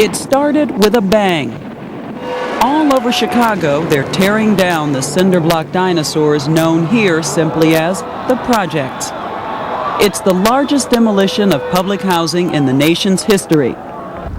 It started with a bang. All over Chicago, they're tearing down the cinder block dinosaurs known here simply as the projects. It's the largest demolition of public housing in the nation's history.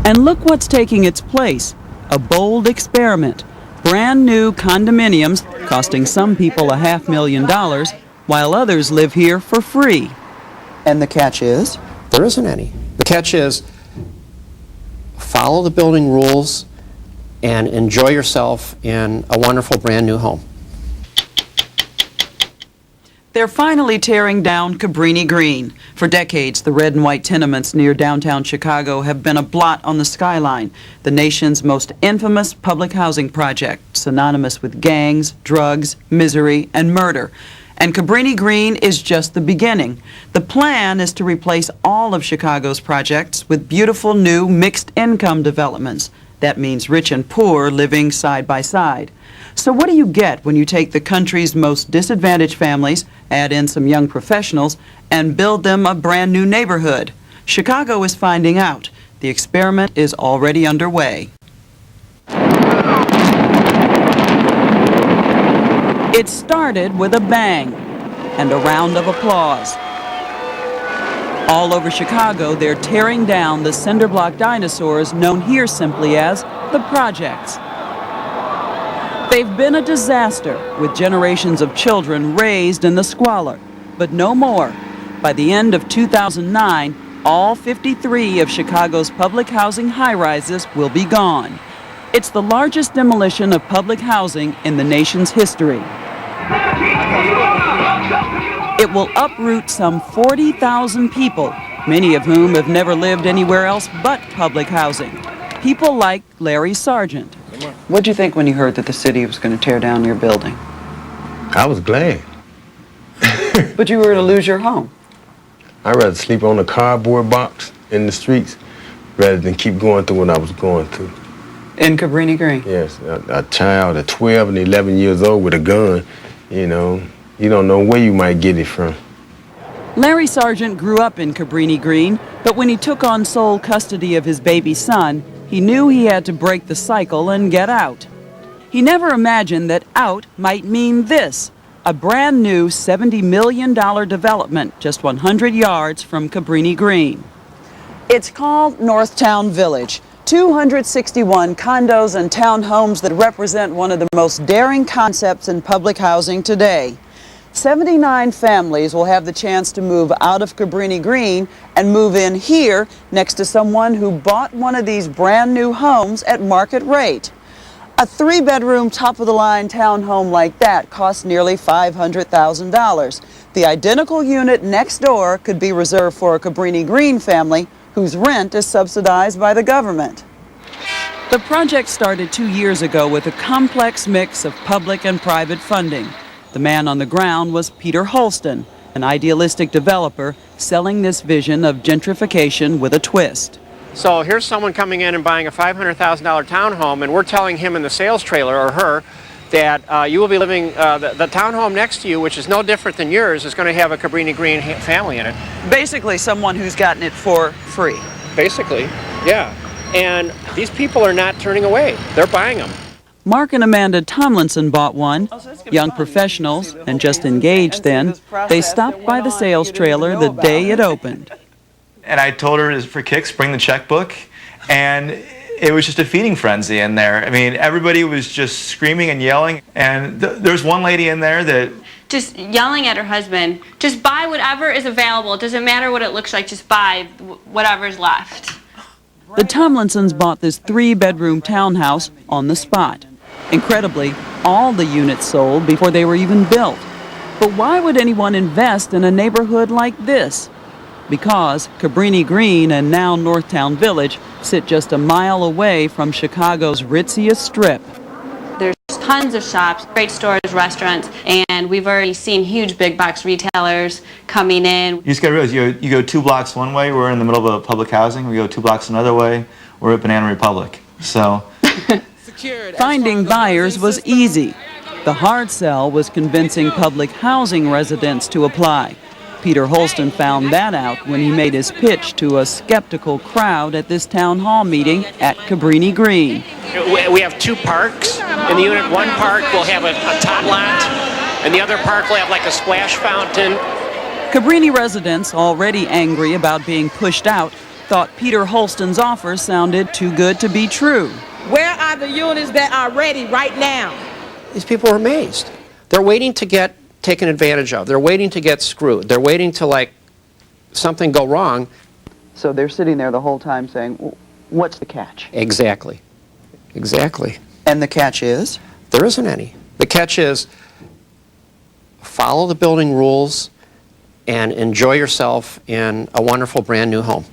And look what's taking its place, a bold experiment. Brand new condominiums costing some people $500,000, while others live here for free. And the catch is? There isn't any. The catch is follow the building rules and enjoy yourself in a wonderful brand new home. They're finally tearing down Cabrini Green. For decades, the red and white tenements near downtown Chicago have been a blot on the skyline, the nation's most infamous public housing project, synonymous with gangs, drugs, misery, and murder. And Cabrini Green is just the beginning. The plan is to replace all of Chicago's projects with beautiful new mixed-income developments. That means rich and poor living side by side. So what do you get when you take the country's most disadvantaged families, add in some young professionals, and build them a brand new neighborhood? Chicago is finding out. The experiment is already underway. It started with a bang and a round of applause. All over Chicago, they're tearing down the cinder block dinosaurs known here simply as the projects. They've been a disaster, with generations of children raised in the squalor. But no more. By the end of 2009, all 53 of Chicago's public housing high-rises will be gone. It's the largest demolition of public housing in the nation's history. It will uproot some 40,000 people, many of whom have never lived anywhere else but public housing. People like Larry Sargent. What'd you think when you heard that the city was going to tear down your building? I was glad. But you were going to lose your home. I'd rather sleep on a cardboard box in the streets rather than keep going through what I was going through. In Cabrini Green? Yes, a child of 12 and 11 years old with a gun, you know, you don't know where you might get it from. Larry Sargent grew up in Cabrini Green, but when he took on sole custody of his baby son, he knew he had to break the cycle and get out. He never imagined that out might mean this, a brand new $70 million development just 100 yards from Cabrini Green. It's called Northtown Village, 261 condos and townhomes that represent one of the most daring concepts in public housing today. 79 families will have the chance to move out of Cabrini Green and move in here next to someone who bought one of these brand new homes at market rate. A 3-bedroom, top-of-the-line townhome like that costs nearly $500,000. The identical unit next door could be reserved for a Cabrini Green family whose rent is subsidized by the government. The project started 2 years ago with a complex mix of public and private funding. The man on the ground was Peter Holston, an idealistic developer selling this vision of gentrification with a twist. So here's someone coming in and buying a $500,000 townhome, and we're telling him in the sales trailer, or her, that you will be living, the townhome next to you, which is no different than yours, is going to have a Cabrini Green family in it. Basically someone who's gotten it for free. Basically, yeah. And these people are not turning away. They're buying them. Mark and Amanda Tomlinson bought one. Young professionals, and just engaged then, they stopped by the sales trailer the day it opened. And I told her for kicks, bring the checkbook, and it was just a feeding frenzy in there. I mean, everybody was just screaming and yelling, and there's one lady in there that just yelling at her husband, just buy whatever is available. It doesn't matter what it looks like, just buy whatever's left. The Tomlinsons bought this 3-bedroom townhouse on the spot. Incredibly, all the units sold before they were even built. But why would anyone invest in a neighborhood like this? Because Cabrini Green and now Northtown Village sit just a mile away from Chicago's ritziest strip. There's tons of shops, great stores, restaurants, and we've already seen huge big box retailers coming in. you just got to realize you go 2 blocks one way, we're in the middle of a public housing. We go 2 blocks another way, we're at Banana Republic. So finding buyers was easy. The hard sell was convincing public housing residents to apply. Peter Holston found that out when he made his pitch to a skeptical crowd at this town hall meeting at Cabrini Green. We have two parks. In the unit, one park will have a tot lot, and the other park will have like a splash fountain. Cabrini residents, already angry about being pushed out, thought Peter Holston's offer sounded too good to be true. Where are the units that are ready right now? These people are amazed. They're waiting to get taken advantage of. They're waiting to get screwed. They're waiting to, like, something go wrong. So they're sitting there the whole time saying, what's the catch? Exactly. Exactly. And the catch is? There isn't any. The catch is follow the building rules and enjoy yourself in a wonderful brand new home.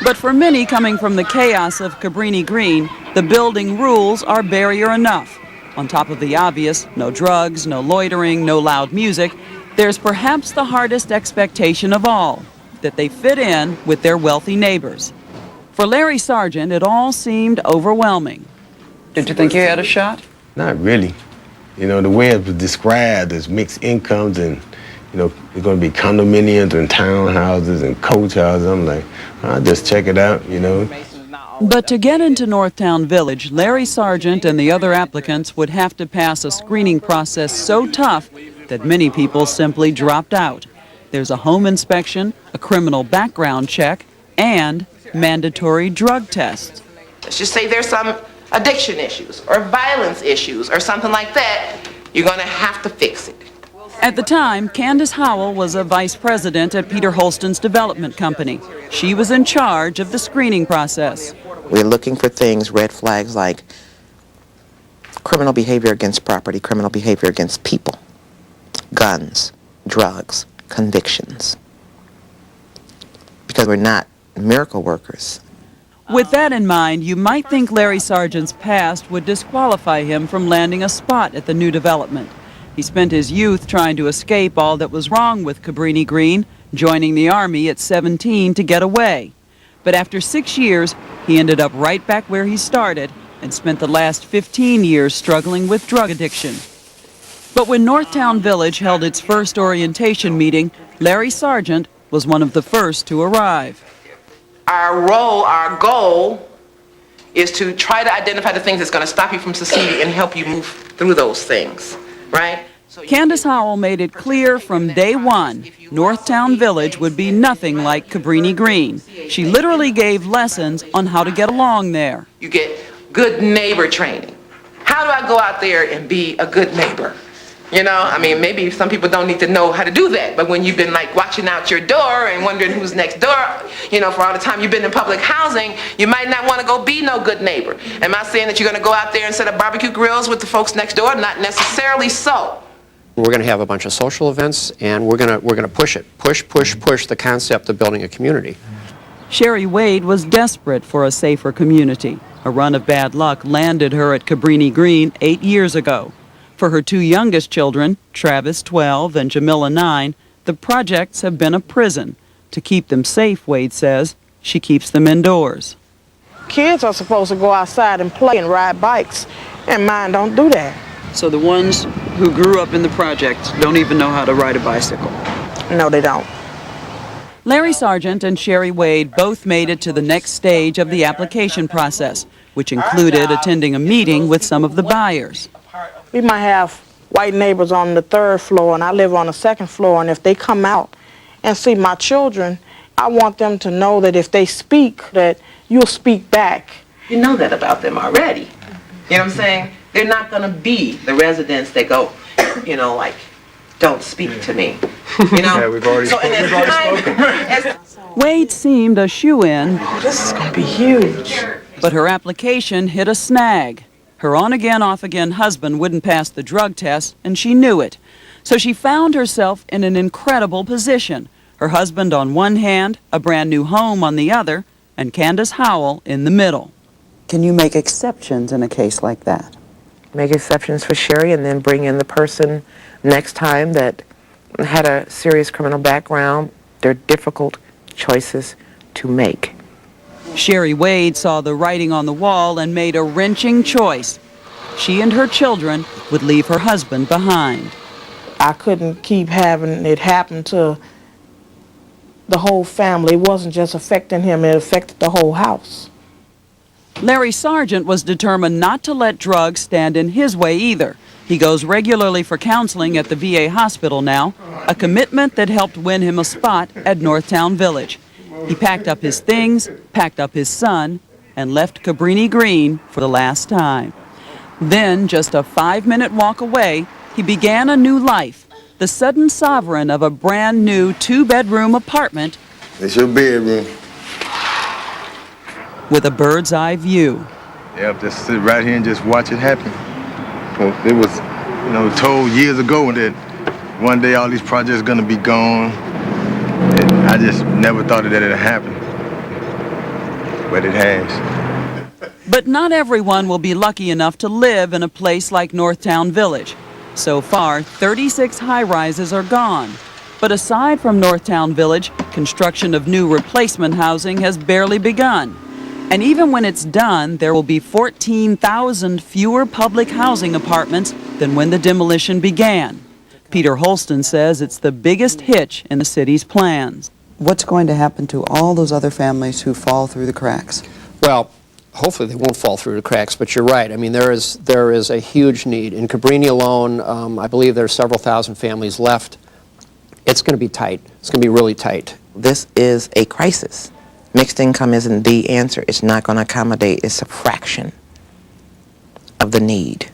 But for many coming from the chaos of Cabrini Green, the building rules are barrier enough. On top of the obvious, no drugs, no loitering, no loud music, there's perhaps the hardest expectation of all, that they fit in with their wealthy neighbors. For Larry Sargent, it all seemed overwhelming. Did you think you had a shot? Not really. You know, the way it was described as mixed incomes and, you know, there's going to be condominiums and townhouses and coach houses. I'm like, I'll just check it out, you know. But to get into Northtown Village, Larry Sargent and the other applicants would have to pass a screening process so tough that many people simply dropped out. There's a home inspection, a criminal background check, and mandatory drug tests. Let's just say there's some addiction issues or violence issues or something like that. You're going to have to fix it. At the time, Candace Howell was a vice president at Peter Holston's development company. She was in charge of the screening process. We're looking for things, red flags like criminal behavior against property, criminal behavior against people, guns, drugs, convictions. Because we're not miracle workers. With that in mind, you might think Larry Sargent's past would disqualify him from landing a spot at the new development. He spent his youth trying to escape all that was wrong with Cabrini Green, joining the Army at 17 to get away. But after 6 years, he ended up right back where he started and spent the last 15 years struggling with drug addiction. But when Northtown Village held its first orientation meeting, Larry Sargent was one of the first to arrive. Our role, our goal, is to try to identify the things that's going to stop you from succeeding and help you move through those things, right? Candace Howell made it clear from day one, Northtown Village would be nothing like Cabrini Green. She literally gave lessons on how to get along there. You get good neighbor training. How do I go out there and be a good neighbor? You know, I mean, maybe some people don't need to know how to do that, but when you've been like watching out your door and wondering who's next door, you know, for all the time you've been in public housing, you might not want to go be no good neighbor. Am I saying that you're going to go out there and set up barbecue grills with the folks next door? Not necessarily so. We're going to have a bunch of social events, and we're going to push it, push the concept of building a community. Sherry Wade was desperate for a safer community. A run of bad luck landed her at Cabrini Green 8 years ago. For her two youngest children, Travis, 12, and Jamila, 9, the projects have been a prison. To keep them safe, Wade says, she keeps them indoors. Kids are supposed to go outside and play and ride bikes, and mine don't do that. So the ones who grew up in the projects don't even know how to ride a bicycle? No, they don't. Larry Sargent and Sherry Wade both made it to the next stage of the application process, which included attending a meeting with some of the buyers. We might have white neighbors on the 3rd floor, and I live on the 2nd floor, and if they come out and see my children, I want them to know that if they speak, that you'll speak back. You know that about them already. You know what I'm saying? They're not going to be the residents that go, you know, like, don't speak to me. You know? Yeah, we've already spoken. Wade seemed a shoo-in. This is going to be huge. But her application hit a snag. Her on-again, off-again husband wouldn't pass the drug test, and she knew it. So she found herself in an incredible position. Her husband on one hand, a brand new home on the other, and Candace Howell in the middle. Can you make exceptions in a case like that? Make exceptions for Sherry and then bring in the person next time that had a serious criminal background. They're difficult choices to make. Sherry Wade saw the writing on the wall and made a wrenching choice. She and her children would leave her husband behind. I couldn't keep having it happen to the whole family. It wasn't just affecting him, it affected the whole house. Larry Sargent was determined not to let drugs stand in his way either. He goes regularly for counseling at the VA hospital now, a commitment that helped win him a spot at Northtown Village. He packed up his things, packed up his son, and left Cabrini Green for the last time. Then, just a 5-minute walk away, he began a new life, the sudden sovereign of a brand new 2-bedroom apartment. It's your bedroom. With a bird's eye view. Yep, just sit right here and just watch it happen. It was, told years ago that one day all these projects are gonna be gone. And I just never thought that it'd happen, but it has. But not everyone will be lucky enough to live in a place like Northtown Village. So far, 36 high-rises are gone. But aside from Northtown Village, construction of new replacement housing has barely begun. And even when it's done, there will be 14,000 fewer public housing apartments than when the demolition began. Peter Holston says it's the biggest hitch in the city's plans. What's going to happen to all those other families who fall through the cracks? Well, hopefully they won't fall through the cracks, but you're right. I mean, there is a huge need. In Cabrini alone, I believe there are several thousand families left. It's going to be tight. It's going to be really tight. This is a crisis. Mixed income isn't the answer. It's not going to accommodate. It's a fraction of the need.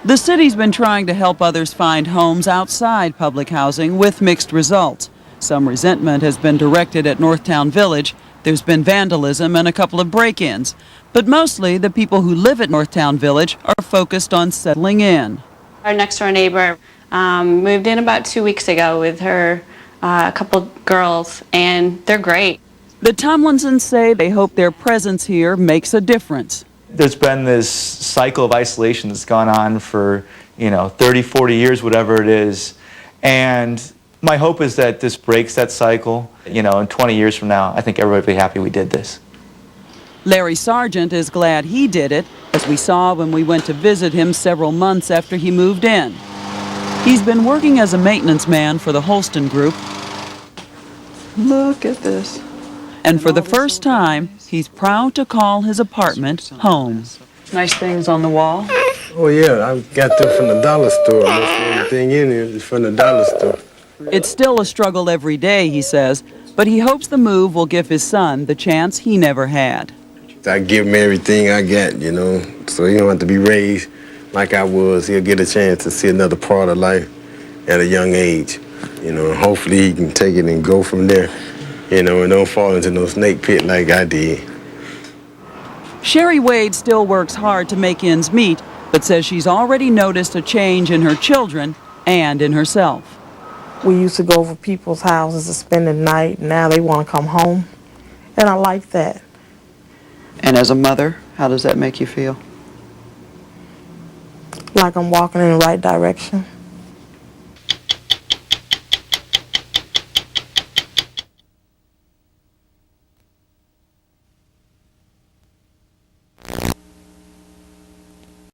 The city's been trying to help others find homes outside public housing with mixed results. Some resentment has been directed at Northtown Village. There's been vandalism and a couple of break-ins. But mostly the people who live at Northtown Village are focused on settling in. Our next-door neighbor moved in about 2 weeks ago with her couple girls, and they're great. The Tomlinsons say they hope their presence here makes a difference. There's been this cycle of isolation that's gone on for, 30, 40 years, whatever it is. And my hope is that this breaks that cycle. In 20 years from now, I think everybody will be happy we did this. Larry Sargent is glad he did it, as we saw when we went to visit him several months after he moved in. He's been working as a maintenance man for the Holston Group. Look at this. And for the first time, he's proud to call his apartment home. Nice things on the wall. Oh yeah, I got them from the dollar store. Everything in here is from the dollar store. It's still a struggle every day, he says, but he hopes the move will give his son the chance he never had. I give him everything I got, so he don't have to be raised like I was. He'll get a chance to see another part of life at a young age. Hopefully he can take it and go from there, and don't fall into no snake pit like I did. Sherry Wade still works hard to make ends meet, but says she's already noticed a change in her children and in herself. We used to go over people's houses to spend the night. Now they want to come home, and I like that. And as a mother, how does that make you feel? Like I'm walking in the right direction.